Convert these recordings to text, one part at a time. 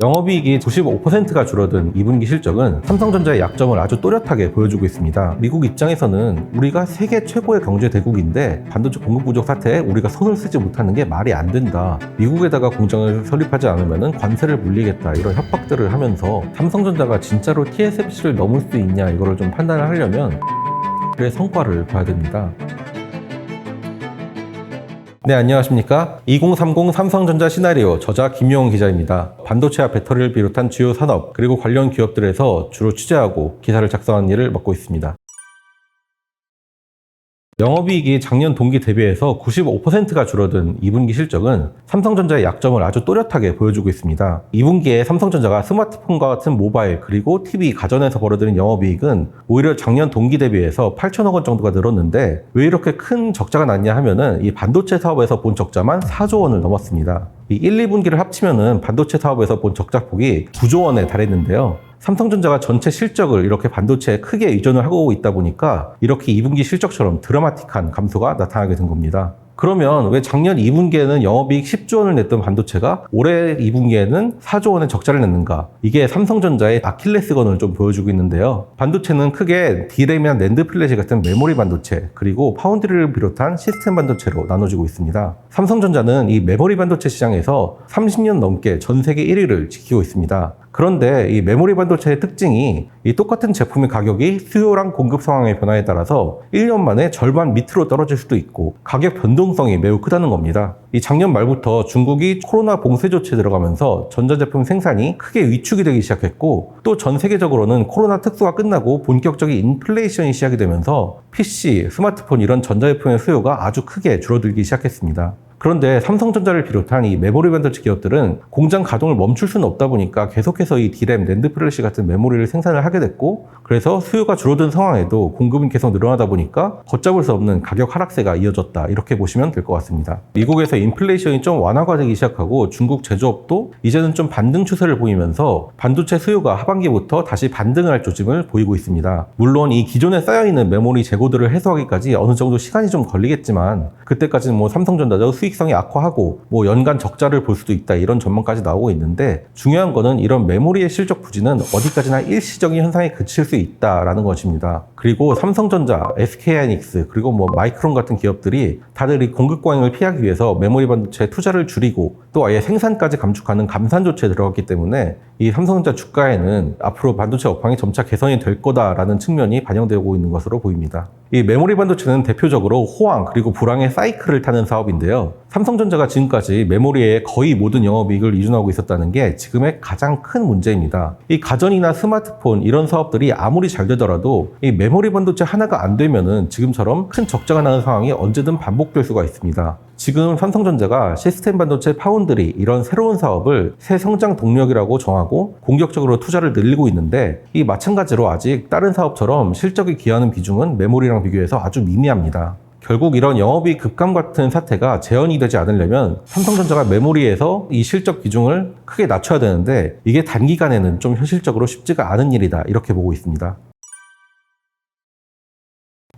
영업이익이 95%가 줄어든 2분기 실적은 삼성전자의 약점을 아주 또렷하게 보여주고 있습니다. 미국 입장에서는 우리가 세계 최고의 경제 대국인데 반도체 공급 부족 사태에 우리가 손을 쓰지 못하는 게 말이 안 된다. 미국에다가 공장을 설립하지 않으면 관세를 물리겠다. 이런 협박들을 하면서 삼성전자가 진짜로 TSMC를 넘을 수 있냐 이거를 좀 판단을 하려면 그의 성과를 봐야 됩니다. 네, 안녕하십니까. 2030 삼성전자 시나리오 저자 김용훈 기자입니다. 반도체와 배터리를 비롯한 주요 산업 그리고 관련 기업들에서 주로 취재하고 기사를 작성하는 일을 맡고 있습니다. 영업이익이 작년 동기 대비해서 95%가 줄어든 2분기 실적은 삼성전자의 약점을 아주 또렷하게 보여주고 있습니다. 2분기에 삼성전자가 스마트폰과 같은 모바일 그리고 TV, 가전에서 벌어들인 영업이익은 오히려 작년 동기 대비해서 8천억 원 정도가 늘었는데 왜 이렇게 큰 적자가 났냐 하면은 이 반도체 사업에서 본 적자만 4조 원을 넘었습니다. 이 1, 2분기를 합치면은 반도체 사업에서 본 적자폭이 9조 원에 달했는데요. 삼성전자가 전체 실적을 이렇게 반도체에 크게 의존을 하고 있다 보니까 이렇게 2분기 실적처럼 드라마틱한 감소가 나타나게 된 겁니다. 그러면 왜 작년 2분기에는 영업이익 10조 원을 냈던 반도체가 올해 2분기에는 4조 원의 적자를 냈는가? 이게 삼성전자의 아킬레스건을 좀 보여주고 있는데요. 반도체는 크게 D램이나 낸드 플래시 같은 메모리 반도체, 그리고 파운드리를 비롯한 시스템 반도체로 나눠지고 있습니다. 삼성전자는 이 메모리 반도체 시장에서 30년 넘게 전 세계 1위를 지키고 있습니다. 그런데 이 메모리 반도체의 특징이 이 똑같은 제품의 가격이 수요랑 공급 상황의 변화에 따라서 1년 만에 절반 밑으로 떨어질 수도 있고 가격 변동성이 매우 크다는 겁니다. 이 작년 말부터 중국이 코로나 봉쇄 조치에 들어가면서 전자제품 생산이 크게 위축이 되기 시작했고 또 전 세계적으로는 코로나 특수가 끝나고 본격적인 인플레이션이 시작이 되면서 PC, 스마트폰 이런 전자제품의 수요가 아주 크게 줄어들기 시작했습니다. 그런데 삼성전자를 비롯한 이 메모리 반도체 기업들은 공장 가동을 멈출 수는 없다 보니까 계속해서 이 D램, 낸드 플래시 같은 메모리를 생산을 하게 됐고 그래서 수요가 줄어든 상황에도 공급은 계속 늘어나다 보니까 걷잡을 수 없는 가격 하락세가 이어졌다 이렇게 보시면 될 것 같습니다. 미국에서 인플레이션이 좀 완화가 되기 시작하고 중국 제조업도 이제는 좀 반등 추세를 보이면서 반도체 수요가 하반기부터 다시 반등을 할 조짐을 보이고 있습니다. 물론 이 기존에 쌓여있는 메모리 재고들을 해소하기까지 어느 정도 시간이 좀 걸리겠지만 그때까지는 뭐 삼성전자도 수익성이 악화하고 뭐 연간 적자를 볼 수도 있다 이런 전망까지 나오고 있는데 중요한 거는 이런 메모리의 실적 부진은 어디까지나 일시적인 현상에 그칠 수 있다라는 것입니다. 그리고 삼성전자, SK하이닉스 그리고 뭐 마이크론 같은 기업들이 다들 이 공급 과잉을 피하기 위해서 메모리 반도체 투자를 줄이고 또 아예 생산까지 감축하는 감산 조치에 들어갔기 때문에 이 삼성전자 주가에는 앞으로 반도체 업황이 점차 개선이 될 거다라는 측면이 반영되고 있는 것으로 보입니다. 이 메모리 반도체는 대표적으로 호황 그리고 불황의 사이클을 타는 사업인데요. 삼성전자가 지금까지 메모리에 거의 모든 영업이익을 의존하고 있었다는 게 지금의 가장 큰 문제입니다. 이 가전이나 스마트폰 이런 사업들이 아무리 잘 되더라도 이 메모리 반도체 하나가 안 되면은 지금처럼 큰 적자가 나는 상황이 언제든 반복될 수가 있습니다. 지금 삼성전자가 시스템 반도체 파운드리 이런 새로운 사업을 새 성장 동력이라고 정하고 공격적으로 투자를 늘리고 있는데 이 마찬가지로 아직 다른 사업처럼 실적이 기여하는 비중은 메모리랑 비교해서 아주 미미합니다. 결국 이런 영업이익 급감 같은 사태가 재현이 되지 않으려면 삼성전자가 메모리에서 이 실적 비중을 크게 낮춰야 되는데 이게 단기간에는 좀 현실적으로 쉽지가 않은 일이다 이렇게 보고 있습니다.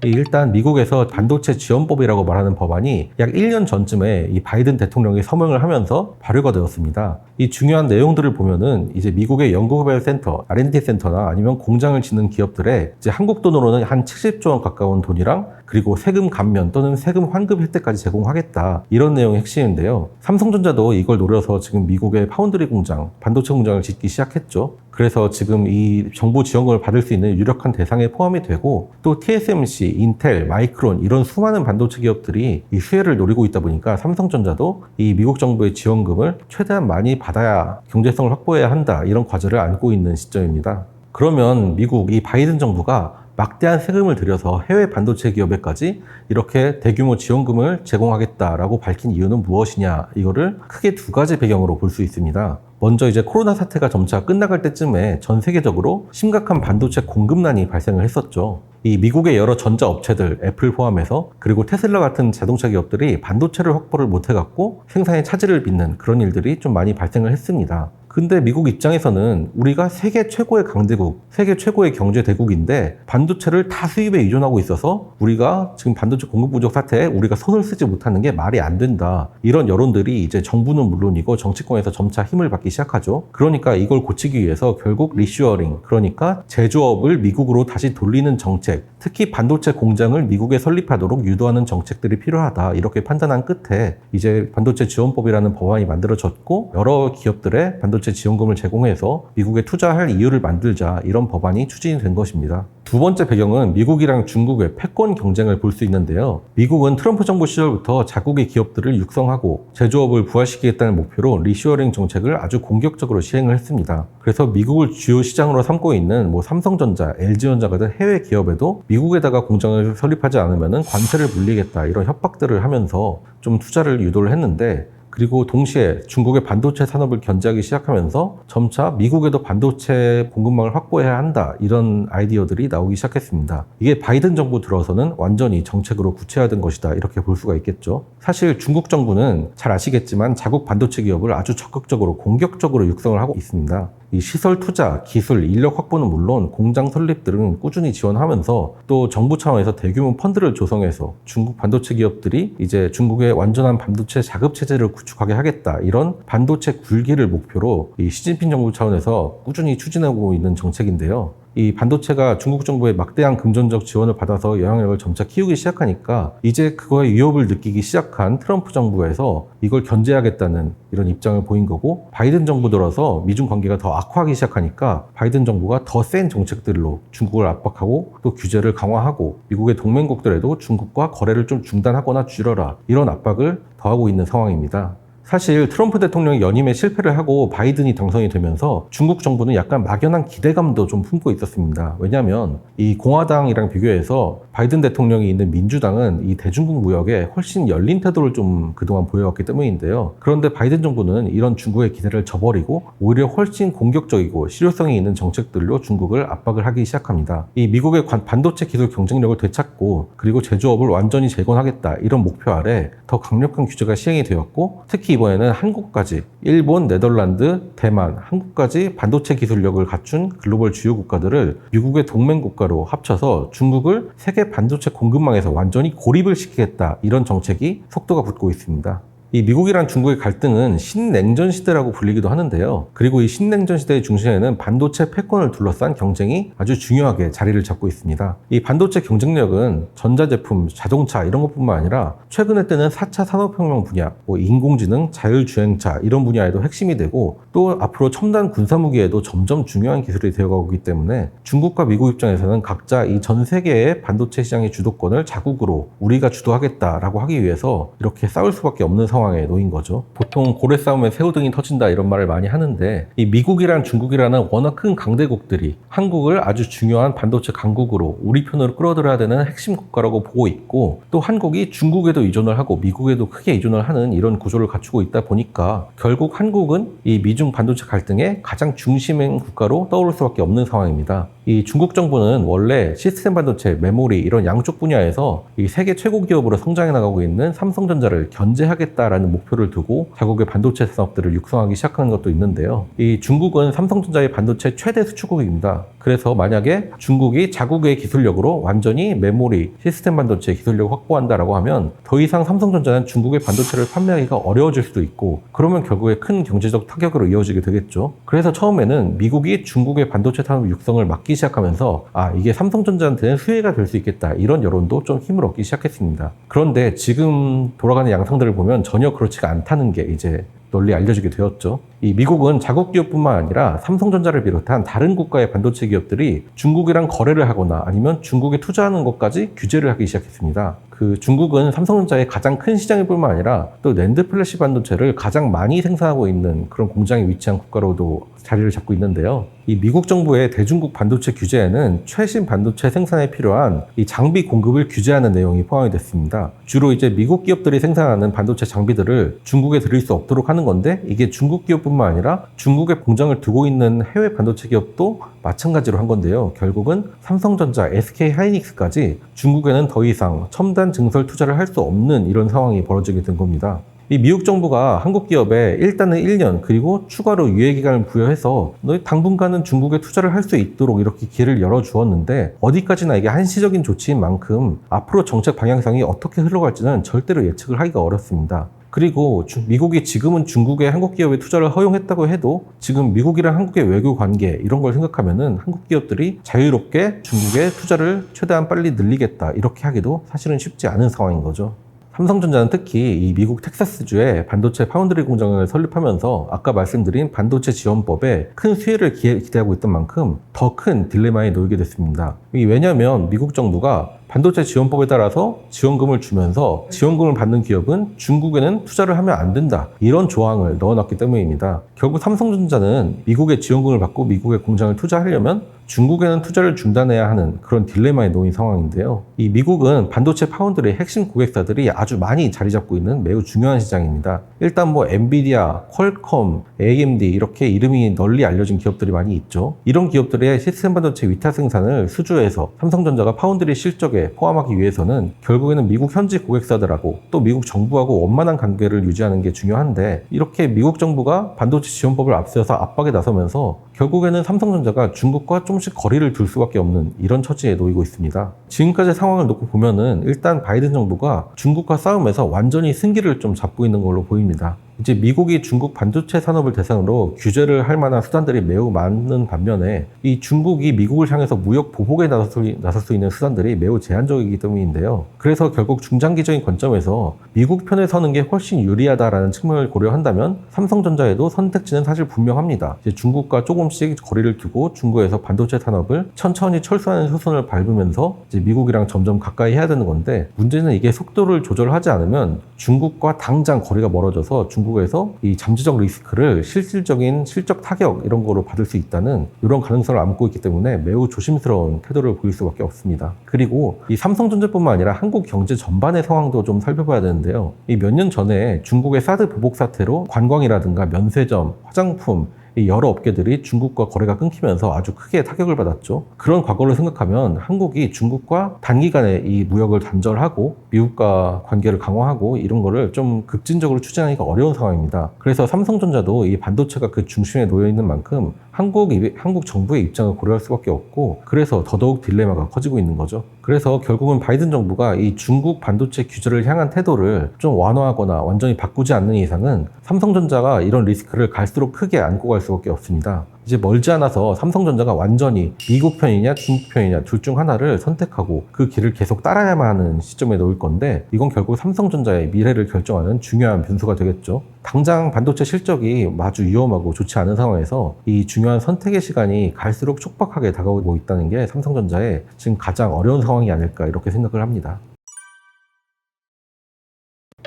일단 미국에서 반도체 지원법이라고 말하는 법안이 약 1년 전쯤에 이 바이든 대통령이 서명을 하면서 발효가 되었습니다. 이 중요한 내용들을 보면은 이제 미국의 연구개발 센터, R&D 센터나 아니면 공장을 짓는 기업들에 이제 한국 돈으로는 한 70조 원 가까운 돈이랑 그리고 세금 감면 또는 세금 환급 혜택까지 제공하겠다. 이런 내용이 핵심인데요. 삼성전자도 이걸 노려서 지금 미국의 파운드리 공장, 반도체 공장을 짓기 시작했죠. 그래서 지금 이 정부 지원금을 받을 수 있는 유력한 대상에 포함이 되고 또 TSMC, 인텔, 마이크론 이런 수많은 반도체 기업들이 이 수혜를 노리고 있다 보니까 삼성전자도 이 미국 정부의 지원금을 최대한 많이 받아야 경제성을 확보해야 한다. 이런 과제를 안고 있는 시점입니다. 그러면 미국 이 바이든 정부가 막대한 세금을 들여서 해외 반도체 기업에까지 이렇게 대규모 지원금을 제공하겠다라고 밝힌 이유는 무엇이냐 이거를 크게 두 가지 배경으로 볼 수 있습니다. 먼저 이제 코로나 사태가 점차 끝나갈 때쯤에 전 세계적으로 심각한 반도체 공급난이 발생을 했었죠. 이 미국의 여러 전자업체들, 애플 포함해서 그리고 테슬라 같은 자동차 기업들이 반도체를 확보를 못해갖고 생산에 차질을 빚는 그런 일들이 좀 많이 발생을 했습니다. 근데 미국 입장에서는 우리가 세계 최고의 강대국, 세계 최고의 경제 대국인데 반도체를 다 수입에 의존하고 있어서 우리가 지금 반도체 공급 부족 사태에 우리가 손을 쓰지 못하는 게 말이 안 된다. 이런 여론들이 이제 정부는 물론이고 정치권에서 점차 힘을 받기 시작하죠. 그러니까 이걸 고치기 위해서 결국 리슈어링, 그러니까 제조업을 미국으로 다시 돌리는 정책, 특히 반도체 공장을 미국에 설립하도록 유도하는 정책들이 필요하다. 이렇게 판단한 끝에 이제 반도체 지원법이라는 법안이 만들어졌고 여러 기업들의 반도체 지원금을 제공해서 미국에 투자할 이유를 만들자, 이런 법안이 추진이 된 것입니다. 두 번째 배경은 미국이랑 중국의 패권 경쟁을 볼 수 있는데요. 미국은 트럼프 정부 시절부터 자국의 기업들을 육성하고 제조업을 부활시키겠다는 목표로 리슈어링 정책을 아주 공격적으로 시행을 했습니다. 그래서 미국을 주요 시장으로 삼고 있는 삼성전자, LG전자 같은 해외 기업에도 미국에다가 공장을 설립하지 않으면 관세를 물리겠다, 이런 협박들을 하면서 좀 투자를 유도를 했는데, 그리고 동시에 중국의 반도체 산업을 견제하기 시작하면서 점차 미국에도 반도체 공급망을 확보해야 한다, 이런 아이디어들이 나오기 시작했습니다. 이게 바이든 정부 들어서는 완전히 정책으로 구체화된 것이다, 이렇게 볼 수가 있겠죠. 사실 중국 정부는 잘 아시겠지만 자국 반도체 기업을 아주 적극적으로 공격적으로 육성을 하고 있습니다. 이 시설 투자, 기술, 인력 확보는 물론 공장 설립 등은 꾸준히 지원하면서 또 정부 차원에서 대규모 펀드를 조성해서 중국 반도체 기업들이 이제 중국의 완전한 반도체 자급 체제를 구축하게 하겠다, 이런 반도체 굴기를 목표로 이 시진핑 정부 차원에서 꾸준히 추진하고 있는 정책인데요. 이 반도체가 중국 정부의 막대한 금전적 지원을 받아서 영향력을 점차 키우기 시작하니까 이제 그거의 위협을 느끼기 시작한 트럼프 정부에서 이걸 견제하겠다는 이런 입장을 보인 거고, 바이든 정부 들어서 미중 관계가 더 악화하기 시작하니까 바이든 정부가 더 센 정책들로 중국을 압박하고 또 규제를 강화하고 미국의 동맹국들에도 중국과 거래를 좀 중단하거나 줄여라, 이런 압박을 더하고 있는 상황입니다. 사실 트럼프 대통령이 연임에 실패를 하고 바이든이 당선이 되면서 중국 정부는 약간 막연한 기대감도 좀 품고 있었습니다. 왜냐하면 이 공화당이랑 비교해서 바이든 대통령이 있는 민주당은 이 대중국 무역에 훨씬 열린 태도를 좀 그동안 보여왔기 때문인데요. 그런데 바이든 정부는 이런 중국의 기대를 저버리고 오히려 훨씬 공격적이고 실효성이 있는 정책들로 중국을 압박을 하기 시작합니다. 이 미국의 반도체 기술 경쟁력을 되찾고 그리고 제조업을 완전히 재건하겠다, 이런 목표 아래 더 강력한 규제가 시행이 되었고, 특히 이번에는 한국까지, 일본, 네덜란드, 대만, 한국까지 반도체 기술력을 갖춘 글로벌 주요 국가들을 미국의 동맹 국가로 합쳐서 중국을 세계 반도체 공급망에서 완전히 고립을 시키겠다, 이런 정책이 속도가 붙고 있습니다. 이 미국이랑 중국의 갈등은 신냉전 시대라고 불리기도 하는데요. 그리고 이 신냉전 시대의 중심에는 반도체 패권을 둘러싼 경쟁이 아주 중요하게 자리를 잡고 있습니다. 이 반도체 경쟁력은 전자제품, 자동차 이런 것뿐만 아니라 최근에 뜨는 4차 산업혁명 분야, 인공지능, 자율주행차 이런 분야에도 핵심이 되고, 또 앞으로 첨단 군사무기에도 점점 중요한 기술이 되어가고 있기 때문에 중국과 미국 입장에서는 각자 이 전 세계의 반도체 시장의 주도권을 자국으로 우리가 주도하겠다라고 하기 위해서 이렇게 싸울 수밖에 없는 상황에 놓인 거죠. 보통 고래 싸움에 새우등이 터진다, 이런 말을 많이 하는데, 이 미국이랑 중국이라는 워낙 큰 강대국들이 한국을 아주 중요한 반도체 강국으로 우리 편으로 끌어들여야 되는 핵심 국가라고 보고 있고, 또 한국이 중국에도 의존을 하고 미국에도 크게 의존을 하는 이런 구조를 갖추고 있다 보니까 결국 한국은 이 미중 반도체 갈등의 가장 중심인 국가로 떠오를 수밖에 없는 상황입니다. 이 중국 정부는 원래 시스템 반도체, 메모리 이런 양쪽 분야에서 이 세계 최고 기업으로 성장해 나가고 있는 삼성전자를 견제하겠다라는 목표를 두고 자국의 반도체 산업들을 육성하기 시작하는 것도 있는데요. 이 중국은 삼성전자의 반도체 최대 수출국입니다. 그래서 만약에 중국이 자국의 기술력으로 완전히 메모리, 시스템 반도체 기술력을 확보한다라고 하면 더 이상 삼성전자는 중국의 반도체를 판매하기가 어려워질 수도 있고, 그러면 결국에 큰 경제적 타격으로 이어지게 되겠죠. 그래서 처음에는 미국이 중국의 반도체 산업 육성을 막기 시작하면서 이게 삼성전자한테는 수혜가 될 수 있겠다, 이런 여론도 좀 힘을 얻기 시작했습니다. 그런데 지금 돌아가는 양상들을 보면 전혀 그렇지가 않다는 게 이제 널리 알려지게 되었죠. 이 미국은 자국 기업뿐만 아니라 삼성전자를 비롯한 다른 국가의 반도체 기업들이 중국이랑 거래를 하거나 아니면 중국에 투자하는 것까지 규제를 하기 시작했습니다. 중국은 삼성전자의 가장 큰 시장일 뿐만 아니라 또 낸드 플래시 반도체를 가장 많이 생산하고 있는 그런 공장에 위치한 국가로도 자리를 잡고 있는데요. 이 미국 정부의 대중국 반도체 규제에는 최신 반도체 생산에 필요한 이 장비 공급을 규제하는 내용이 포함이 됐습니다. 주로 이제 미국 기업들이 생산하는 반도체 장비들을 중국에 들일 수 없도록 하는 건데, 이게 중국 기업뿐만 아니라 중국에 공장을 두고 있는 해외 반도체 기업도 마찬가지로 한 건데요. 결국은 삼성전자, SK 하이닉스까지 중국에는 더 이상 첨단 증설 투자를 할 수 없는 이런 상황이 벌어지게 된 겁니다. 이 미국 정부가 한국 기업에 일단은 1년 그리고 추가로 유예기간을 부여해서 너희 당분간은 중국에 투자를 할 수 있도록 이렇게 길을 열어주었는데 어디까지나 이게 한시적인 조치인 만큼 앞으로 정책 방향성이 어떻게 흘러갈지는 절대로 예측을 하기가 어렵습니다. 그리고 미국이 지금은 중국에 한국 기업의 투자를 허용했다고 해도 지금 미국이랑 한국의 외교 관계 이런 걸 생각하면은 한국 기업들이 자유롭게 중국에 투자를 최대한 빨리 늘리겠다 이렇게 하기도 사실은 쉽지 않은 상황인 거죠. 삼성전자는 특히 이 미국 텍사스주에 반도체 파운드리 공장을 설립하면서 아까 말씀드린 반도체 지원법에 큰 수혜를 기대하고 있던 만큼 더 큰 딜레마에 놓이게 됐습니다. 왜냐하면 미국 정부가 반도체 지원법에 따라서 지원금을 주면서 지원금을 받는 기업은 중국에는 투자를 하면 안 된다. 이런 조항을 넣어놨기 때문입니다. 결국 삼성전자는 미국의 지원금을 받고 미국의 공장을 투자하려면 중국에는 투자를 중단해야 하는 그런 딜레마에 놓인 상황인데요. 이 미국은 반도체 파운드리 핵심 고객사들이 아주 많이 자리 잡고 있는 매우 중요한 시장입니다. 일단 뭐 엔비디아, 퀄컴, AMD 이렇게 이름이 널리 알려진 기업들이 많이 있죠. 이런 기업들의 시스템 반도체 위탁 생산을 수주해서 삼성전자가 파운드리 실적에 포함하기 위해서는 결국에는 미국 현지 고객사들하고 또 미국 정부하고 원만한 관계를 유지하는 게 중요한데 이렇게 미국 정부가 반도체 지원법을 앞세워서 압박에 나서면서 결국에는 삼성전자가 중국과 조금씩 거리를 둘 수밖에 없는 이런 처지에 놓이고 있습니다. 지금까지 상황을 놓고 보면은 일단 바이든 정부가 중국과 싸움에서 완전히 승기를 좀 잡고 있는 걸로 보입니다. 이제 미국이 중국 반도체 산업을 대상으로 규제를 할 만한 수단들이 매우 많은 반면에 이 중국이 미국을 향해서 무역 보복에 나설 수 있는 수단들이 매우 제한적이기 때문인데요. 그래서 결국 중장기적인 관점에서 미국 편에 서는 게 훨씬 유리하다라는 측면을 고려한다면 삼성전자에도 선택지는 사실 분명합니다. 이제 중국과 조금씩 거리를 두고 중국에서 반도체 산업을 천천히 철수하는 효선을 밟으면서 이제 미국이랑 점점 가까이 해야 되는 건데 문제는 이게 속도를 조절하지 않으면 중국과 당장 거리가 멀어져서 중국에서 이 잠재적 리스크를 실질적인 실적 타격 이런 거로 받을 수 있다는 이런 가능성을 안고 있기 때문에 매우 조심스러운 태도를 보일 수밖에 없습니다. 그리고 이 삼성전자뿐만 아니라 한국 경제 전반의 상황도 좀 살펴봐야 되는데요. 이 몇 년 전에 중국의 사드 보복 사태로 관광이라든가 면세점, 화장품 이 여러 업계들이 중국과 거래가 끊기면서 아주 크게 타격을 받았죠. 그런 과거를 생각하면 한국이 중국과 단기간에 이 무역을 단절하고 미국과 관계를 강화하고 이런 거를 좀 급진적으로 추진하기가 어려운 상황입니다. 그래서 삼성전자도 이 반도체가 그 중심에 놓여 있는 만큼 한국 정부의 입장을 고려할 수밖에 없고 그래서 더더욱 딜레마가 커지고 있는 거죠. 그래서 결국은 바이든 정부가 이 중국 반도체 규제를 향한 태도를 좀 완화하거나 완전히 바꾸지 않는 이상은 삼성전자가 이런 리스크를 갈수록 크게 안고 갈 수밖에 없습니다. 이제 멀지 않아서 삼성전자가 완전히 미국 편이냐 중국 편이냐 둘 중 하나를 선택하고 그 길을 계속 따라야만 하는 시점에 놓일 건데 이건 결국 삼성전자의 미래를 결정하는 중요한 변수가 되겠죠. 당장 반도체 실적이 아주 위험하고 좋지 않은 상황에서 이 중요한 선택의 시간이 갈수록 촉박하게 다가오고 있다는 게 삼성전자의 지금 가장 어려운 상황이 아닐까 이렇게 생각을 합니다.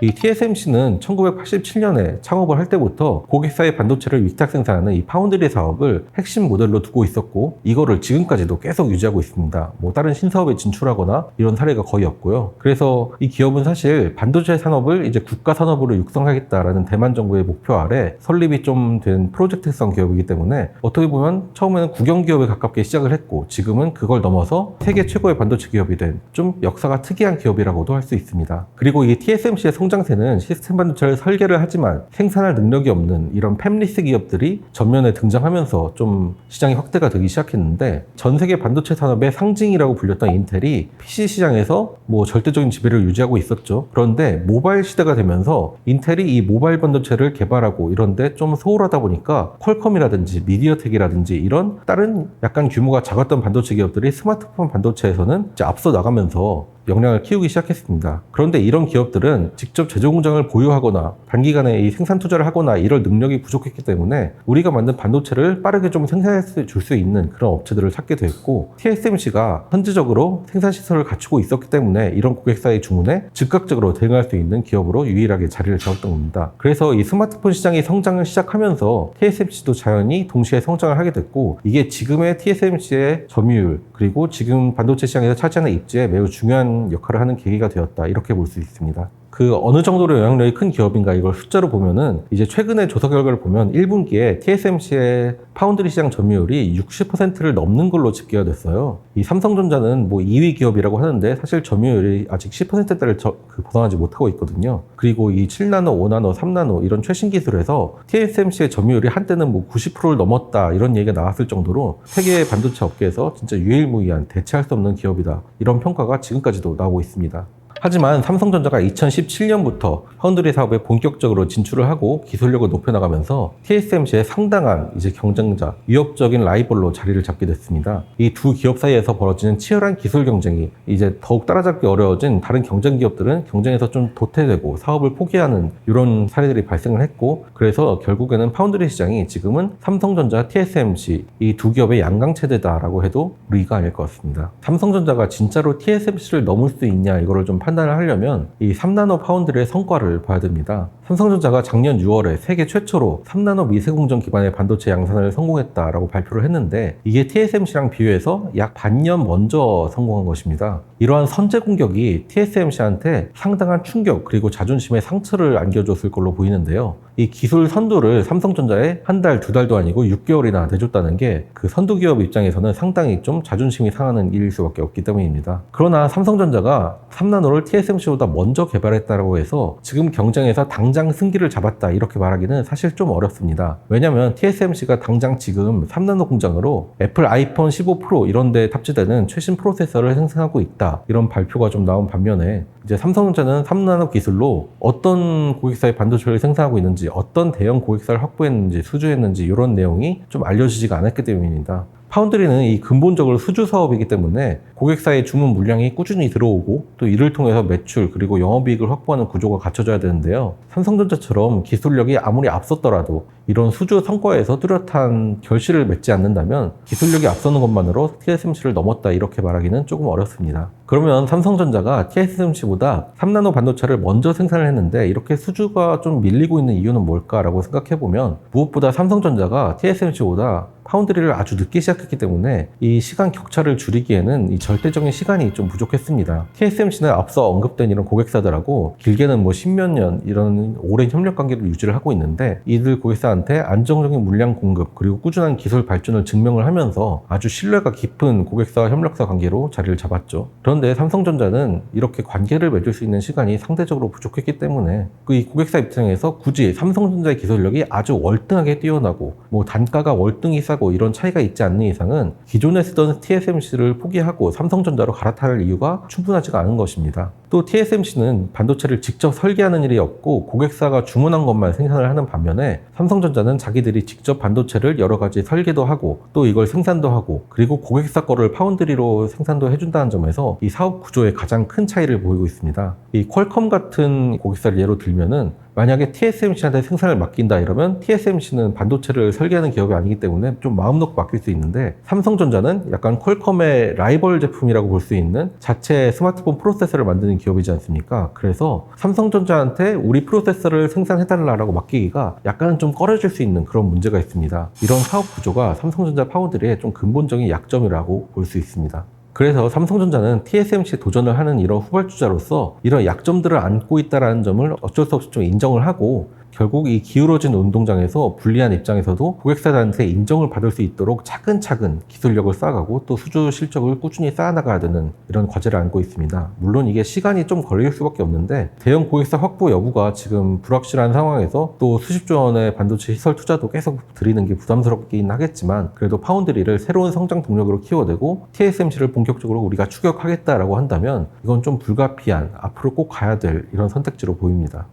이 TSMC는 1987년에 창업을 할 때부터 고객사의 반도체를 위탁 생산하는 이 파운드리 사업을 핵심 모델로 두고 있었고 이거를 지금까지도 계속 유지하고 있습니다. 뭐 다른 신사업에 진출하거나 이런 사례가 거의 없고요. 그래서 이 기업은 사실 반도체 산업을 이제 국가 산업으로 육성하겠다라는 대만 정부의 목표 아래 설립이 좀 된 프로젝트성 기업이기 때문에 어떻게 보면 처음에는 국영 기업에 가깝게 시작을 했고 지금은 그걸 넘어서 세계 최고의 반도체 기업이 된 좀 역사가 특이한 기업이라고도 할 수 있습니다. 그리고 이 TSMC의 성장세는 시스템 반도체를 설계를 하지만 생산할 능력이 없는 이런 팹리스 기업들이 전면에 등장하면서 좀 시장이 확대가 되기 시작했는데 전 세계 반도체 산업의 상징이라고 불렸던 인텔이 PC 시장에서 뭐 절대적인 지배를 유지하고 있었죠. 그런데 모바일 시대가 되면서 인텔이 이 모바일 반도체를 개발하고 이런데 좀 소홀하다 보니까 퀄컴이라든지 미디어텍이라든지 이런 다른 약간 규모가 작았던 반도체 기업들이 스마트폰 반도체에서는 이제 앞서 나가면서 역량을 키우기 시작했습니다. 그런데 이런 기업들은 직접 제조 공장을 보유하거나 단기간에 이 생산 투자를 하거나 이럴 능력이 부족했기 때문에 우리가 만든 반도체를 빠르게 좀 생산해 줄 수 있는 그런 업체들을 찾게 됐고 TSMC가 현지적으로 생산 시설을 갖추고 있었기 때문에 이런 고객사의 주문에 즉각적으로 대응할 수 있는 기업으로 유일하게 자리를 잡았던 겁니다. 그래서 이 스마트폰 시장이 성장을 시작하면서 TSMC도 자연히 동시에 성장을 하게 됐고 이게 지금의 TSMC의 점유율 그리고 지금 반도체 시장에서 차지하는 입지에 매우 중요한 역할을 하는 계기가 되었다 이렇게 볼 수 있습니다. 그 어느 정도로 영향력이 큰 기업인가 이걸 숫자로 보면은 이제 최근에 조사 결과를 보면 1분기에 TSMC의 파운드리 시장 점유율이 60%를 넘는 걸로 집계가 됐어요. 이 삼성전자는 뭐 2위 기업이라고 하는데 사실 점유율이 아직 10%대를 벗어나지 못하고 있거든요. 그리고 이 7나노, 5나노, 3나노 이런 최신 기술에서 TSMC의 점유율이 한때는 뭐 90%를 넘었다 이런 얘기가 나왔을 정도로 세계 반도체 업계에서 진짜 유일무이한 대체할 수 없는 기업이다. 이런 평가가 지금까지도 나오고 있습니다. 하지만 삼성전자가 2017년부터 파운드리 사업에 본격적으로 진출을 하고 기술력을 높여나가면서 TSMC의 상당한 이제 경쟁자, 위협적인 라이벌로 자리를 잡게 됐습니다. 이 두 기업 사이에서 벌어지는 치열한 기술 경쟁이 이제 더욱 따라잡기 어려워진 다른 경쟁 기업들은 경쟁에서 좀 도태되고 사업을 포기하는 이런 사례들이 발생을 했고, 그래서 결국에는 파운드리 시장이 지금은 삼성전자, TSMC 이 두 기업의 양강체제다라고 해도 무리가 아닐 것 같습니다. 삼성전자가 진짜로 TSMC를 넘을 수 있냐 이거를 좀 판단을 하려면 이 3나노 파운드리의 성과를 봐야 됩니다. 삼성전자가 작년 6월에 세계 최초로 3나노 미세공정 기반의 반도체 양산을 성공했다라고 발표를 했는데, 이게 TSMC랑 비교해서 약 반년 먼저 성공한 것입니다. 이러한 선제 공격이 TSMC한테 상당한 충격 그리고 자존심에 상처를 안겨줬을 걸로 보이는데요. 이 기술 선두를 삼성전자에 한 달, 두 달도 아니고 6개월이나 내줬다는 게 그 선두 기업 입장에서는 상당히 좀 자존심이 상하는 일일 수밖에 없기 때문입니다. 그러나 삼성전자가 3나노를 TSMC보다 먼저 개발했다고 해서 지금 경쟁에서 당장 승기를 잡았다 이렇게 말하기는 사실 좀 어렵습니다. 왜냐면 TSMC가 당장 지금 3나노 공장으로 애플 아이폰 15 프로 이런 데 탑재되는 최신 프로세서를 생산하고 있다 이런 발표가 좀 나온 반면에, 이제 삼성전자는 3나노 기술로 어떤 고객사의 반도체를 생산하고 있는지, 어떤 대형 고객사를 확보했는지, 수주했는지 이런 내용이 좀 알려지지가 않았기 때문입니다. 파운드리는 이 근본적으로 수주 사업이기 때문에 고객사의 주문 물량이 꾸준히 들어오고 또 이를 통해서 매출 그리고 영업이익을 확보하는 구조가 갖춰져야 되는데요. 삼성전자처럼 기술력이 아무리 앞섰더라도 이런 수주 성과에서 뚜렷한 결실을 맺지 않는다면 기술력이 앞서는 것만으로 TSMC를 넘었다 이렇게 말하기는 조금 어렵습니다. 그러면 삼성전자가 TSMC보다 3나노 반도체를 먼저 생산을 했는데 이렇게 수주가 좀 밀리고 있는 이유는 뭘까라고 생각해보면, 무엇보다 삼성전자가 TSMC보다 파운드리를 아주 늦게 시작했기 때문에 이 시간 격차를 줄이기에는 이 절대적인 시간이 좀 부족했습니다. TSMC는 앞서 언급된 이런 고객사들하고 길게는 뭐 10몇 년 이런 오랜 협력 관계를 유지를 하고 있는데, 이들 고객사한테 안정적인 물량 공급 그리고 꾸준한 기술 발전을 증명을 하면서 아주 신뢰가 깊은 고객사 협력사 관계로 자리를 잡았죠. 그런데 삼성전자는 이렇게 관계를 맺을 수 있는 시간이 상대적으로 부족했기 때문에 이 고객사 입장에서 굳이 삼성전자의 기술력이 아주 월등하게 뛰어나고 뭐 단가가 월등히 싸고 이런 차이가 있지 않는 이상은 기존에 쓰던 TSMC를 포기하고 삼성전자로 갈아탈 이유가 충분하지가 않은 것입니다. 또 TSMC는 반도체를 직접 설계하는 일이 없고 고객사가 주문한 것만 생산을 하는 반면에, 삼성전자는 자기들이 직접 반도체를 여러 가지 설계도 하고 또 이걸 생산도 하고 그리고 고객사 거를 파운드리로 생산도 해준다는 점에서 이 사업 구조에 가장 큰 차이를 보이고 있습니다. 이 퀄컴 같은 고객사를 예로 들면은 만약에 TSMC한테 생산을 맡긴다 이러면 TSMC는 반도체를 설계하는 기업이 아니기 때문에 좀 마음 놓고 맡길 수 있는데, 삼성전자는 약간 퀄컴의 라이벌 제품이라고 볼 수 있는 자체 스마트폰 프로세서를 만드는 기업이지 않습니까? 그래서 삼성전자한테 우리 프로세서를 생산해달라고 맡기기가 약간은 좀 꺼려질 수 있는 그런 문제가 있습니다. 이런 사업 구조가 삼성전자 파운드리의 좀 근본적인 약점이라고 볼 수 있습니다. 그래서 삼성전자는 TSMC 도전을 하는 이런 후발주자로서 이런 약점들을 안고 있다는 점을 어쩔 수 없이 좀 인정을 하고, 결국 이 기울어진 운동장에서 불리한 입장에서도 고객사들한테 인정을 받을 수 있도록 차근차근 기술력을 쌓아가고 또 수주 실적을 꾸준히 쌓아나가야 되는 이런 과제를 안고 있습니다. 물론 이게 시간이 좀 걸릴 수밖에 없는데, 대형 고객사 확보 여부가 지금 불확실한 상황에서 또 수십조 원의 반도체 시설 투자도 계속 들이는 게 부담스럽긴 하겠지만, 그래도 파운드리를 새로운 성장 동력으로 키워내고 TSMC를 본격적으로 우리가 추격하겠다라고 한다면 이건 좀 불가피한, 앞으로 꼭 가야 될 이런 선택지로 보입니다.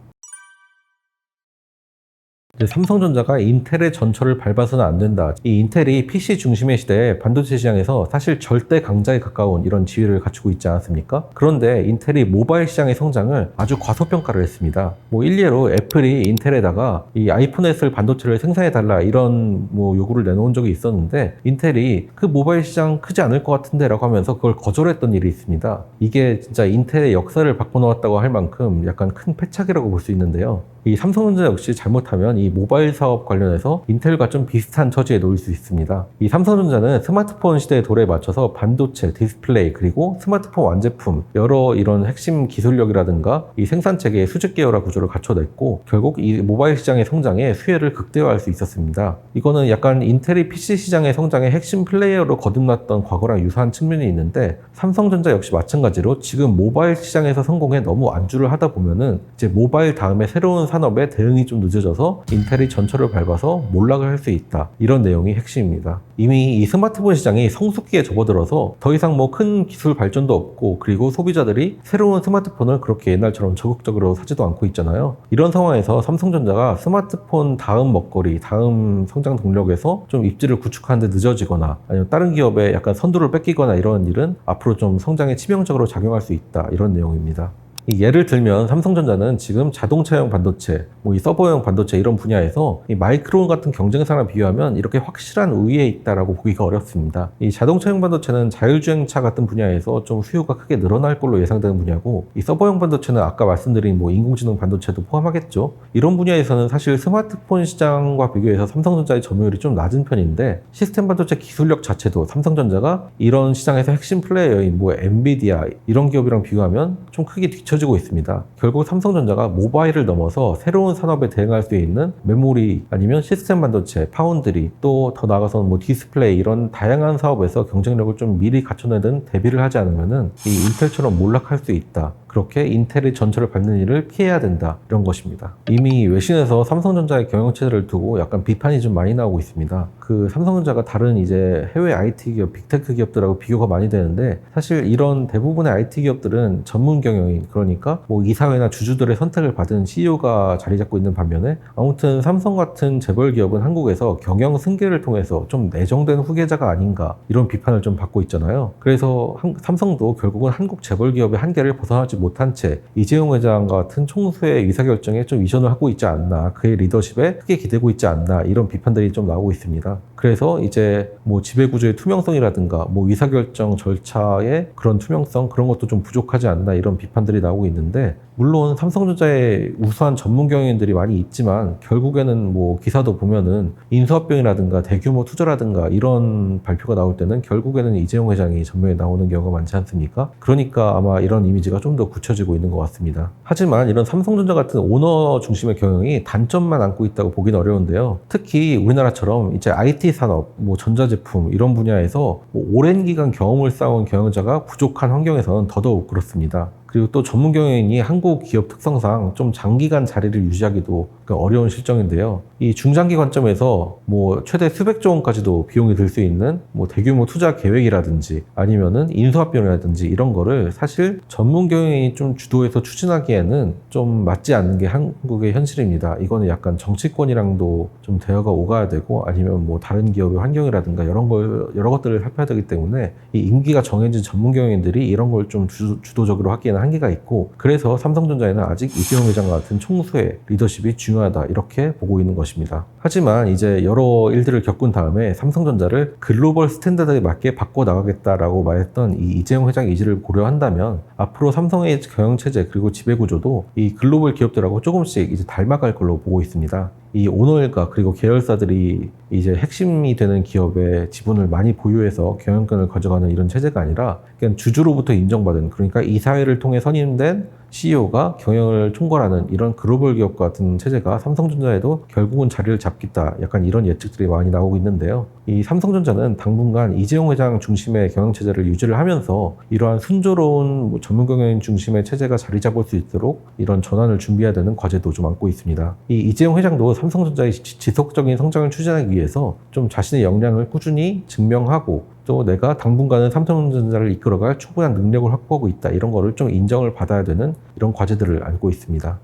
삼성전자가 인텔의 전철을 밟아서는 안 된다. 이 인텔이 PC 중심의 시대에 반도체 시장에서 사실 절대 강자에 가까운 이런 지위를 갖추고 있지 않았습니까? 그런데 인텔이 모바일 시장의 성장을 아주 과소평가를 했습니다. 뭐 일례로 애플이 인텔에다가 이 아이폰 S를 반도체를 생산해달라 이런 뭐 요구를 내놓은 적이 있었는데, 인텔이 그 모바일 시장 크지 않을 것 같은데 라고 하면서 그걸 거절했던 일이 있습니다. 이게 진짜 인텔의 역사를 바꿔놓았다고 할 만큼 약간 큰 패착이라고 볼 수 있는데요. 이 삼성전자 역시 잘못하면 이 모바일 사업 관련해서 인텔과 좀 비슷한 처지에 놓일 수 있습니다. 이 삼성전자는 스마트폰 시대의 도래에 맞춰서 반도체, 디스플레이, 그리고 스마트폰 완제품 여러 이런 핵심 기술력이라든가 이 생산 체계의 수직 계열화 구조를 갖춰냈고 결국 이 모바일 시장의 성장에 수혜를 극대화할 수 있었습니다. 이거는 약간 인텔이 PC 시장의 성장의 핵심 플레이어로 거듭났던 과거랑 유사한 측면이 있는데 삼성전자 역시 마찬가지로 지금 모바일 시장에서 성공에 너무 안주를 하다 보면은 이제 모바일 다음에 새로운 산업에 대응이 좀 늦어져서 인텔이 전철을 밟아서 몰락을 할 수 있다. 이런 내용이 핵심입니다. 이미 이 스마트폰 시장이 성숙기에 접어들어서 더 이상 뭐 큰 기술 발전도 없고 그리고 소비자들이 새로운 스마트폰을 그렇게 옛날처럼 적극적으로 사지도 않고 있잖아요. 이런 상황에서 삼성전자가 스마트폰 다음 먹거리, 다음 성장 동력에서 좀 입지를 구축하는 데 늦어지거나 아니면 다른 기업에 약간 선두를 뺏기거나 이런 일은 앞으로 좀 성장에 치명적으로 작용할 수 있다. 이런 내용입니다. 예를 들면 삼성전자는 지금 자동차용 반도체, 뭐 이 서버용 반도체 이런 분야에서 이 마이크론 같은 경쟁사랑 비교하면 이렇게 확실한 우위에 있다라고 보기가 어렵습니다. 이 자동차용 반도체는 자율주행차 같은 분야에서 좀 수요가 크게 늘어날 걸로 예상되는 분야고 이 서버용 반도체는 아까 말씀드린 뭐 인공지능 반도체도 포함하겠죠. 이런 분야에서는 사실 스마트폰 시장과 비교해서 삼성전자의 점유율이 좀 낮은 편인데 시스템 반도체 기술력 자체도 삼성전자가 이런 시장에서 핵심 플레이어인 뭐 엔비디아 이런 기업이랑 비교하면 좀 크게 뒤처지고 있습니다. 결국 삼성전자가 모바일을 넘어서 새로운 산업에 대응할 수 있는 메모리 아니면 시스템 반도체, 파운드리 또 더 나아가서는 뭐 디스플레이 이런 다양한 사업에서 경쟁력을 좀 미리 갖춰내든 대비를 하지 않으면은 이 인텔처럼 몰락할 수 있다. 그렇게 인텔의 전철을 밟는 일을 피해야 된다. 이런 것입니다. 이미 외신에서 삼성전자의 경영체제를 두고 약간 비판이 좀 많이 나오고 있습니다. 그 삼성전자가 다른 이제 해외 IT 기업, 빅테크 기업들하고 비교가 많이 되는데 사실 이런 대부분의 IT 기업들은 전문 경영인 그러니까 뭐 이사회나 주주들의 선택을 받은 CEO가 자리 잡고 있는 반면에 아무튼 삼성 같은 재벌 기업은 한국에서 경영 승계를 통해서 좀 내정된 후계자가 아닌가 이런 비판을 좀 받고 있잖아요. 그래서 삼성도 결국은 한국 재벌 기업의 한계를 벗어나지 못한 채 이재용 회장과 같은 총수의 의사결정에 좀 이전을 하고 있지 않나 그의 리더십에 크게 기대고 있지 않나 이런 비판들이 좀 나오고 있습니다. 그래서 이제 뭐 지배구조의 투명성이라든가 뭐 의사결정 절차의 그런 투명성 그런 것도 좀 부족하지 않나 이런 비판들이 나오고 있는데 물론 삼성전자에 우수한 전문 경영인들이 많이 있지만 결국에는 뭐 기사도 보면은 인수합병이라든가 대규모 투자라든가 이런 발표가 나올 때는 결국에는 이재용 회장이 전면에 나오는 경우가 많지 않습니까? 그러니까 아마 이런 이미지가 좀 더 굳혀지고 있는 것 같습니다. 하지만 이런 삼성전자 같은 오너 중심의 경영이 단점만 안고 있다고 보기는 어려운데요. 특히 우리나라처럼 이제 IT 산업, 뭐 전자제품 이런 분야에서 뭐 오랜 기간 경험을 쌓은 경영자가 부족한 환경에서는 더더욱 그렇습니다. 그리고 또 전문 경영인이 한국 기업 특성상 좀 장기간 자리를 유지하기도 어려운 실정인데요. 이 중장기 관점에서 뭐 최대 수백조 원까지도 비용이 들 수 있는 뭐 대규모 투자 계획이라든지 아니면은 인수합병이라든지 이런 거를 사실 전문 경영인이 좀 주도해서 추진하기에는 좀 맞지 않는 게 한국의 현실입니다. 이거는 약간 정치권이랑도 좀 대화가 오가야 되고 아니면 뭐 다른 기업의 환경이라든가 여러 것들을 살펴야 되기 때문에 이 임기가 정해진 전문 경영인들이 이런 걸 좀 주도적으로 하기에는 한계가 있고 그래서 삼성전자에는 아직 이재용 회장 같은 총수의 리더십이 중요하다 이렇게 보고 있는 것입니다. 하지만 이제 여러 일들을 겪은 다음에 삼성전자를 글로벌 스탠다드에 맞게 바꿔나가겠다라고 말했던 이 이재용 회장 의지를 고려한다면 앞으로 삼성의 경영체제 그리고 지배구조도 이 글로벌 기업들하고 조금씩 이제 닮아갈 걸로 보고 있습니다. 이 오너일가 그리고 계열사들이 이제 핵심이 되는 기업의 지분을 많이 보유해서 경영권을 가져가는 이런 체제가 아니라 그냥 주주로부터 인정받은 그러니까 이사회를 통해 선임된 CEO가 경영을 총괄하는 이런 글로벌 기업 같은 체제가 삼성전자에도 결국은 자리를 잡겠다. 약간 이런 예측들이 많이 나오고 있는데요. 이 삼성전자는 당분간 이재용 회장 중심의 경영체제를 유지를 하면서 이러한 순조로운 전문 경영인 중심의 체제가 자리 잡을 수 있도록 이런 전환을 준비해야 되는 과제도 좀 안고 있습니다. 이 이재용 회장도 삼성전자의 지속적인 성장을 추진하기 위해서 좀 자신의 역량을 꾸준히 증명하고 또 내가 당분간은 삼성전자를 이끌어갈 충분한 능력을 확보하고 있다. 이런 거를 좀 인정을 받아야 되는 이런 과제들을 안고 있습니다.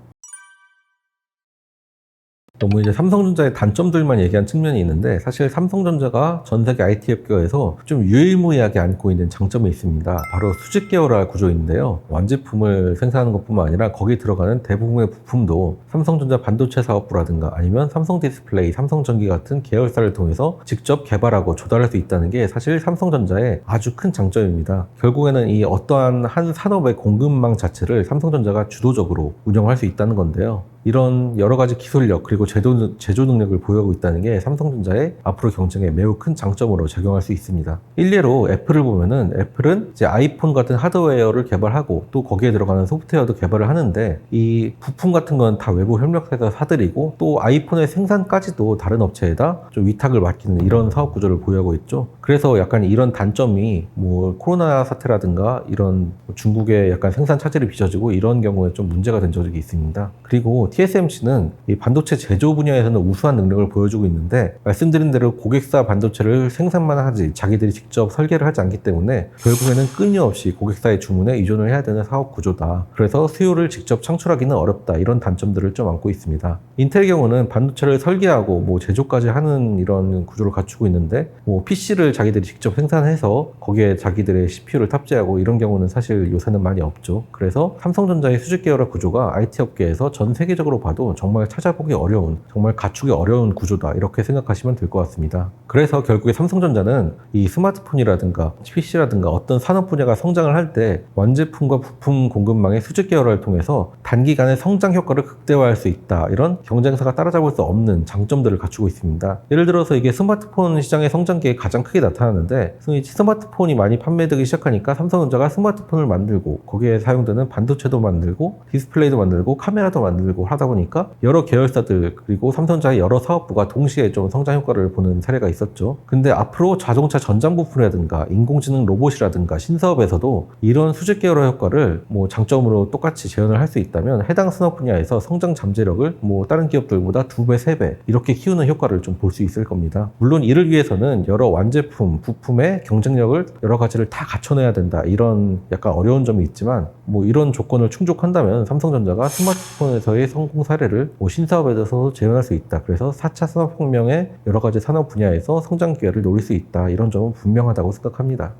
너무 이제 삼성전자의 단점들만 얘기한 측면이 있는데 사실 삼성전자가 전 세계 IT 업계에서 좀 유일무이하게 안고 있는 장점이 있습니다. 바로 수직 계열화 구조인데요. 완제품을 생산하는 것뿐만 아니라 거기에 들어가는 대부분의 부품도 삼성전자 반도체 사업부라든가 아니면 삼성 디스플레이, 삼성전기 같은 계열사를 통해서 직접 개발하고 조달할 수 있다는 게 사실 삼성전자의 아주 큰 장점입니다. 결국에는 이 어떠한 한 산업의 공급망 자체를 삼성전자가 주도적으로 운영할 수 있다는 건데요. 이런 여러 가지 기술력 그리고 제조 능력을 보유하고 있다는 게 삼성전자의 앞으로 경쟁에 매우 큰 장점으로 작용할 수 있습니다. 일례로 애플을 보면은 애플은 이제 아이폰 같은 하드웨어를 개발하고 또 거기에 들어가는 소프트웨어도 개발을 하는데 이 부품 같은 건 다 외부 협력사에서 사들이고 또 아이폰의 생산까지도 다른 업체에다 좀 위탁을 맡기는 이런 사업 구조를 보유하고 있죠. 그래서 약간 이런 단점이 뭐 코로나 사태라든가 이런 중국의 약간 생산 차질이 빚어지고 이런 경우에 좀 문제가 된 적이 있습니다. 그리고 TSMC는 이 반도체 제조 분야에서는 우수한 능력을 보여주고 있는데 말씀드린 대로 고객사 반도체를 생산만 하지 자기들이 직접 설계를 하지 않기 때문에 결국에는 끊임없이 고객사의 주문에 의존을 해야 되는 사업 구조다. 그래서 수요를 직접 창출하기는 어렵다. 이런 단점들을 좀 안고 있습니다. 인텔의 경우는 반도체를 설계하고 뭐 제조까지 하는 이런 구조를 갖추고 있는데 뭐 PC를 자기들이 직접 생산해서 거기에 자기들의 CPU를 탑재하고 이런 경우는 사실 요새는 많이 없죠. 그래서 삼성전자의 수직 계열화 구조가 IT 업계에서 전 세계적으로 봐도 정말 찾아보기 어려운, 정말 갖추기 어려운 구조다. 이렇게 생각하시면 될 것 같습니다. 그래서 결국에 삼성전자는 이 스마트폰이라든가 PC라든가 어떤 산업 분야가 성장을 할 때 완제품과 부품 공급망의 수직 계열화를 통해서 단기간에 성장 효과를 극대화할 수 있다. 이런 경쟁사가 따라잡을 수 없는 장점들을 갖추고 있습니다. 예를 들어서 이게 스마트폰 시장의 성장기에 가장 크게 나타나는데 스마트폰이 많이 판매되기 시작하니까 삼성전자가 스마트폰을 만들고 거기에 사용되는 반도체도 만들고 디스플레이도 만들고 카메라도 만들고 하다 보니까 여러 계열사들 그리고 삼성전자의 여러 사업부가 동시에 좀 성장 효과를 보는 사례가 있었죠. 근데 앞으로 자동차 전장 부품이라든가 인공지능 로봇이라든가 신사업에서도 이런 수직 계열화 효과를 뭐 장점으로 똑같이 재현을 할 수 있다면 해당 산업 분야에서 성장 잠재력을 뭐 다른 기업들보다 2배, 3배 이렇게 키우는 효과를 좀 볼 수 있을 겁니다. 물론 이를 위해서는 여러 완제품, 부품의 경쟁력을 여러 가지를 다 갖춰내야 된다. 이런 약간 어려운 점이 있지만 뭐 이런 조건을 충족한다면 삼성전자가 스마트폰에서의 성공 사례를 뭐 신사업에서도 재현할 수 있다. 그래서 4차 산업혁명의 여러 가지 산업 분야에서 성장 기회를 노릴 수 있다. 이런 점은 분명하다고 생각합니다.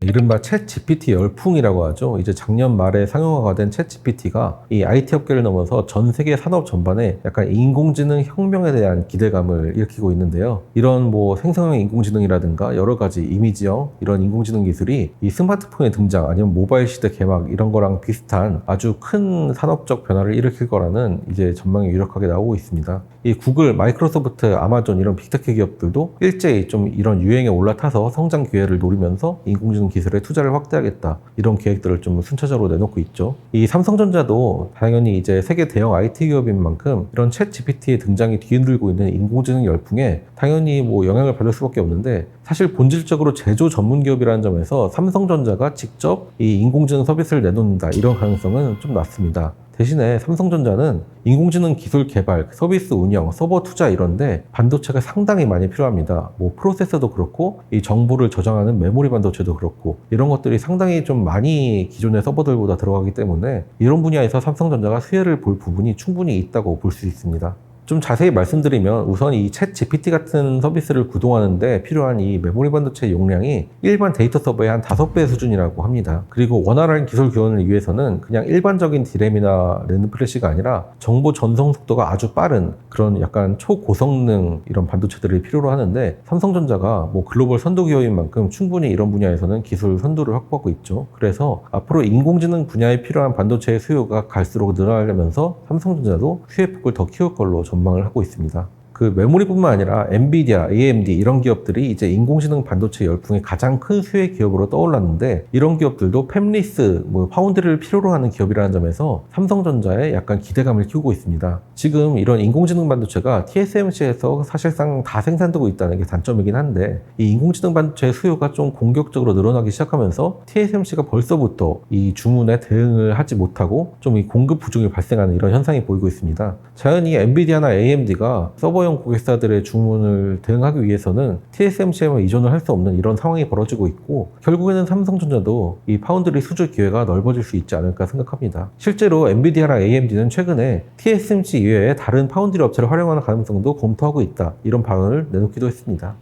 이른바 챗 GPT 열풍이라고 하죠. 이제 작년 말에 상용화가 된 챗 GPT가 이 IT 업계를 넘어서 전 세계 산업 전반에 약간 인공지능 혁명에 대한 기대감을 일으키고 있는데요. 이런 뭐 생성형 인공지능이라든가 여러 가지 이미지형 이런 인공지능 기술이 이 스마트폰의 등장 아니면 모바일 시대 개막 이런 거랑 비슷한 아주 큰 산업적 변화를 일으킬 거라는 이제 전망이 유력하게 나오고 있습니다. 이 구글, 마이크로소프트, 아마존 이런 빅테크 기업들도 일제히 좀 이런 유행에 올라타서 성장 기회를 노리면서 인공지능 기술에 투자를 확대하겠다. 이런 계획들을 좀 순차적으로 내놓고 있죠. 이 삼성전자도 당연히 이제 세계 대형 IT 기업인 만큼 이런 챗 GPT의 등장이 뒤흔들고 있는 인공지능 열풍에 당연히 뭐 영향을 받을 수밖에 없는데 사실 본질적으로 제조 전문 기업이라는 점에서 삼성전자가 직접 이 인공지능 서비스를 내놓는다. 이런 가능성은 좀 낮습니다. 대신에 삼성전자는 인공지능 기술 개발, 서비스 운영, 서버 투자 이런데 반도체가 상당히 많이 필요합니다. 뭐 프로세서도 그렇고 이 정보를 저장하는 메모리 반도체도 그렇고 이런 것들이 상당히 좀 많이 기존의 서버들보다 들어가기 때문에 이런 분야에서 삼성전자가 수혜를 볼 부분이 충분히 있다고 볼 수 있습니다. 좀 자세히 말씀드리면 우선 이 챗 GPT 같은 서비스를 구동하는데 필요한 이 메모리 반도체 용량이 일반 데이터 서버의 한 5배 수준이라고 합니다. 그리고 원활한 기술 교환을 위해서는 그냥 일반적인 디램이나 랜드 플래시가 아니라 정보 전송 속도가 아주 빠른 그런 약간 초고성능 이런 반도체들을 필요로 하는데 삼성전자가 뭐 글로벌 선도 기업인 만큼 충분히 이런 분야에서는 기술 선두를 확보하고 있죠. 그래서 앞으로 인공지능 분야에 필요한 반도체의 수요가 갈수록 늘어나면서 삼성전자도 수혜폭을 더 키울 걸로 전망을 하고 있습니다. 그 메모리뿐만 아니라 엔비디아, AMD 이런 기업들이 이제 인공지능 반도체 열풍의 가장 큰 수혜 기업으로 떠올랐는데 이런 기업들도 팹리스, 뭐 파운드리를 필요로 하는 기업이라는 점에서 삼성전자에 약간 기대감을 키우고 있습니다. 지금 이런 인공지능 반도체가 TSMC에서 사실상 다 생산되고 있다는 게 단점이긴 한데 이 인공지능 반도체의 수요가 좀 공격적으로 늘어나기 시작하면서 TSMC가 벌써부터 이 주문에 대응을 하지 못하고 좀 이 공급 부족이 발생하는 이런 현상이 보이고 있습니다. 자연히 엔비디아나 AMD가 서버용 고객사들의 주문을 대응하기 위해서는 TSMC에만 의존을 할 수 없는 이런 상황이 벌어지고 있고 결국에는 삼성전자도 이 파운드리 수주 기회가 넓어질 수 있지 않을까 생각합니다. 실제로 엔비디아랑 AMD는 최근에 TSMC 이외에 다른 파운드리 업체를 활용하는 가능성도 검토하고 있다. 이런 발언을 내놓기도 했습니다.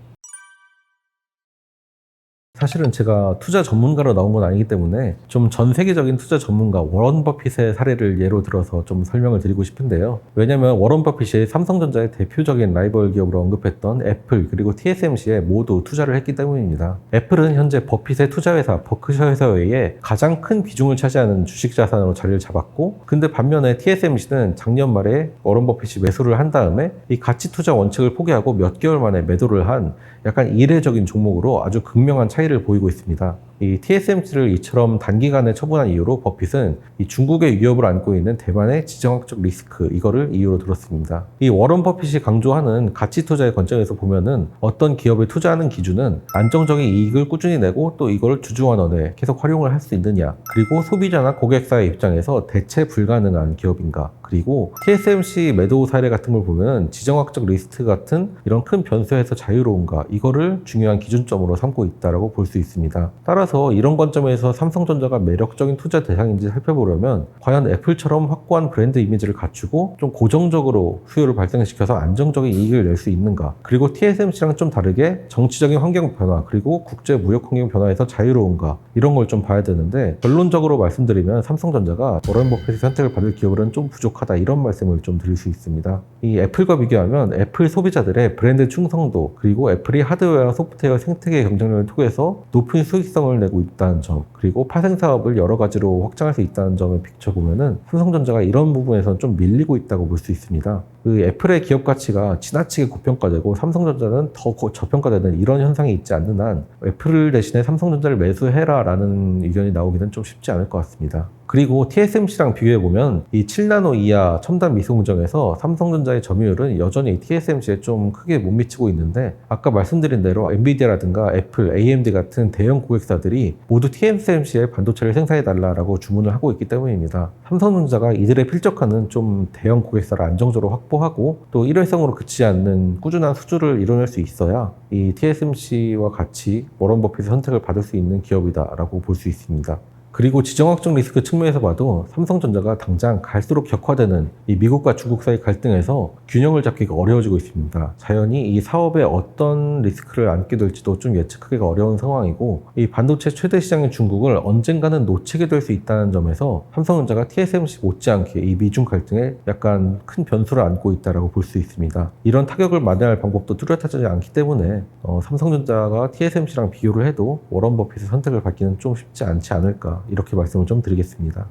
사실은 제가 투자 전문가로 나온 건 아니기 때문에 좀 전 세계적인 투자 전문가 워런 버핏의 사례를 예로 들어서 좀 설명을 드리고 싶은데요. 왜냐하면 워런 버핏이 삼성전자의 대표적인 라이벌 기업으로 언급했던 애플 그리고 TSMC에 모두 투자를 했기 때문입니다. 애플은 현재 버핏의 투자회사 버크셔에서 외에 가장 큰 비중을 차지하는 주식 자산으로 자리를 잡았고, 근데 반면에 TSMC는 작년 말에 워런 버핏이 매수를 한 다음에 이 가치 투자 원칙을 포기하고 몇 개월 만에 매도를 한 약간 이례적인 종목으로 아주 극명한 차이를 보이고 있습니다. 이 TSMC를 이처럼 단기간에 처분한 이유로 버핏은 이 중국의 위협을 안고 있는 대만의 지정학적 리스크, 이거를 이유로 들었습니다. 이 워런 버핏이 강조하는 가치 투자의 관점에서 보면은 어떤 기업에 투자하는 기준은 안정적인 이익을 꾸준히 내고 또 이걸 주주환원에 계속 활용을 할 수 있느냐, 그리고 소비자나 고객사의 입장에서 대체 불가능한 기업인가, 그리고 TSMC 매도 사례 같은 걸 보면 지정학적 리스크 같은 이런 큰 변수에서 자유로운가, 이거를 중요한 기준점으로 삼고 있다고 볼 수 있습니다. 따라서 이런 관점에서 삼성전자가 매력적인 투자 대상인지 살펴보려면 과연 애플처럼 확고한 브랜드 이미지를 갖추고 좀 고정적으로 수요를 발생시켜서 안정적인 이익을 낼 수 있는가, 그리고 TSMC랑 좀 다르게 정치적인 환경 변화 그리고 국제 무역 환경 변화에서 자유로운가, 이런 걸 좀 봐야 되는데, 결론적으로 말씀드리면 삼성전자가 워런 버핏의 선택을 받을 기업은 좀 부족하다, 이런 말씀을 좀 드릴 수 있습니다. 이 애플과 비교하면 애플 소비자들의 브랜드 충성도, 그리고 애플이 하드웨어와 소프트웨어 생태계 경쟁력을 통해서 높은 수익성을 내고 있다는 점, 그리고 파생 사업을 여러 가지로 확장할 수 있다는 점을 비춰보면은 삼성전자가 이런 부분에서는 좀 밀리고 있다고 볼 수 있습니다. 그 애플의 기업 가치가 지나치게 고평가되고 삼성전자는 더 저평가되는 이런 현상이 있지 않는 한 애플 대신에 삼성전자를 매수해라 라는 의견이 나오기는 좀 쉽지 않을 것 같습니다. 그리고 TSMC랑 비교해보면 이 7나노 이하 첨단 미세공정에서 삼성전자의 점유율은 여전히 TSMC에 좀 크게 못 미치고 있는데, 아까 말씀드린 대로 엔비디아라든가 애플, AMD 같은 대형 고객사들이 모두 TSMC의 반도체를 생산해달라고 주문을 하고 있기 때문입니다. 삼성전자가 이들의 필적하는 좀 대형 고객사를 안정적으로 확보하고 또 일회성으로 그치지 않는 꾸준한 수주를 이뤄낼 수 있어야 이 TSMC와 같이 워런 버핏의 선택을 받을 수 있는 기업이다라고 볼 수 있습니다. 그리고 지정학적 리스크 측면에서 봐도 삼성전자가 당장 갈수록 격화되는 이 미국과 중국 사이 갈등에서 균형을 잡기가 어려워지고 있습니다. 자연히 이 사업에 어떤 리스크를 안게 될지도 좀 예측하기가 어려운 상황이고, 이 반도체 최대 시장인 중국을 언젠가는 놓치게 될 수 있다는 점에서 삼성전자가 TSMC 못지않게 이 미중 갈등에 약간 큰 변수를 안고 있다고 볼 수 있습니다. 이런 타격을 만회할 방법도 뚜렷하지 않기 때문에 삼성전자가 TSMC랑 비교를 해도 워런 버핏의 선택을 받기는 좀 쉽지 않지 않을까, 이렇게 말씀을 좀 드리겠습니다.